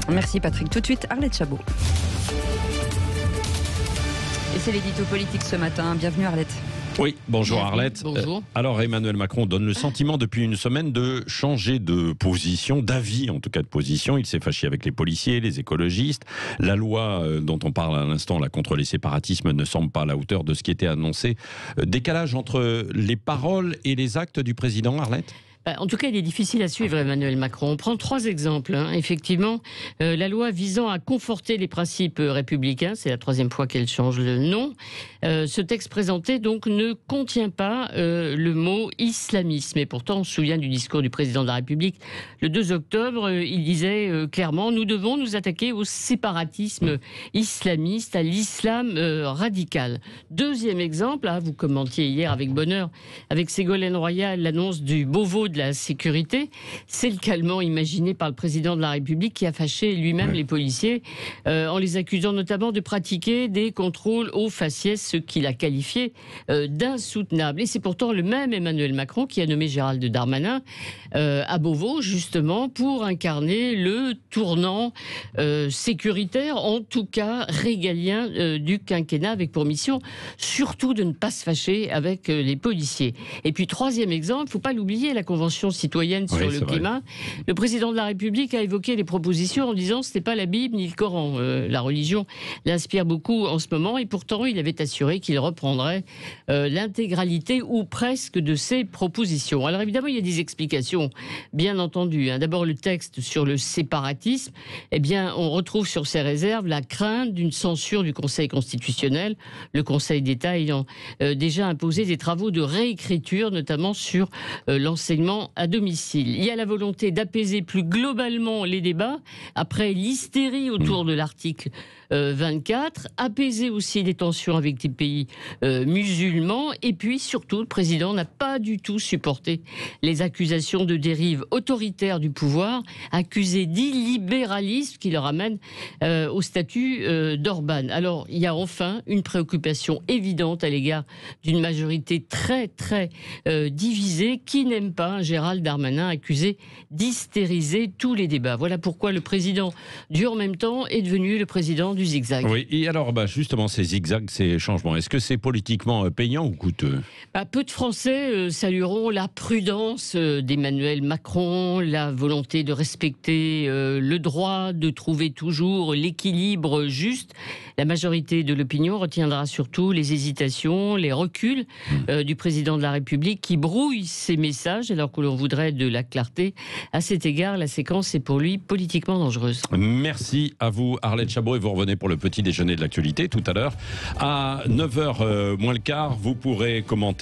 Merci Patrick. Tout de suite, Arlette Chabot. Et c'est l'édito politique ce matin. Bienvenue Arlette. Oui, bonjour Arlette. Bonjour. Alors Emmanuel Macron donne le sentiment depuis une semaine de changer de position, d'avis en tout cas de position. Il s'est fâché avec les policiers, les écologistes. La loi dont on parle à l'instant, là, contre les séparatismes, ne semble pas à la hauteur de ce qui était annoncé. Décalage entre les paroles et les actes du président, Arlette ? En tout cas, il est difficile à suivre Emmanuel Macron. On prend 3 exemples. Effectivement, la loi visant à conforter les principes républicains, c'est la 3e fois qu'elle change le nom. Ce texte présenté donc ne contient pas le mot islamisme. Et pourtant, on se souvient du discours du président de la République le 2 octobre. Il disait clairement, nous devons nous attaquer au séparatisme islamiste, à l'islam radical. 2e exemple, vous commentiez hier avec bonheur, avec Ségolène Royal, l'annonce du Beauvau de la sécurité, c'est le calmant imaginé par le président de la République qui a fâché lui-même les policiers en les accusant notamment de pratiquer des contrôles au faciès, ce qu'il a qualifié d'insoutenable. Et c'est pourtant le même Emmanuel Macron qui a nommé Gérald Darmanin à Beauvau justement pour incarner le tournant sécuritaire, en tout cas régalien du quinquennat, avec pour mission surtout de ne pas se fâcher avec les policiers. Et puis 3e exemple, il ne faut pas l'oublier, la Convention citoyenne sur le climat. Le président de la République a évoqué les propositions en disant que ce n'est pas la Bible ni le Coran. La religion l'inspire beaucoup en ce moment et pourtant il avait assuré qu'il reprendrait l'intégralité ou presque de ses propositions. Alors évidemment il y a des explications, bien entendu. D'abord le texte sur le séparatisme, eh bien on retrouve sur ses réserves la crainte d'une censure du Conseil constitutionnel, le Conseil d'État ayant déjà imposé des travaux de réécriture, notamment sur l'enseignement à domicile. Il y a la volonté d'apaiser plus globalement les débats après l'hystérie autour de l'article 24, apaiser aussi les tensions avec les pays musulmans, et puis surtout le président n'a pas du tout supporté les accusations de dérive autoritaire du pouvoir, accusé d'illibéralisme qui le ramène au statut d'Orban. Alors il y a enfin une préoccupation évidente à l'égard d'une majorité très très divisée qui n'aime pas Gérald Darmanin accusé d'hystériser tous les débats. Voilà pourquoi le président du en même temps est devenu le président du zigzag. Oui, et alors justement ces zigzags, ces changements, est-ce que c'est politiquement payant ou coûteux ? Peu de Français salueront la prudence d'Emmanuel Macron, la volonté de respecter le droit, de trouver toujours l'équilibre juste. La majorité de l'opinion retiendra surtout les hésitations, les reculs du président de la République qui brouille ses messages alors que l'on voudrait de la clarté. À cet égard, la séquence est pour lui politiquement dangereuse. Merci à vous Arlette Chabot, et vous revenez pour le petit déjeuner de l'actualité tout à l'heure. À 9h moins le quart, vous pourrez commenter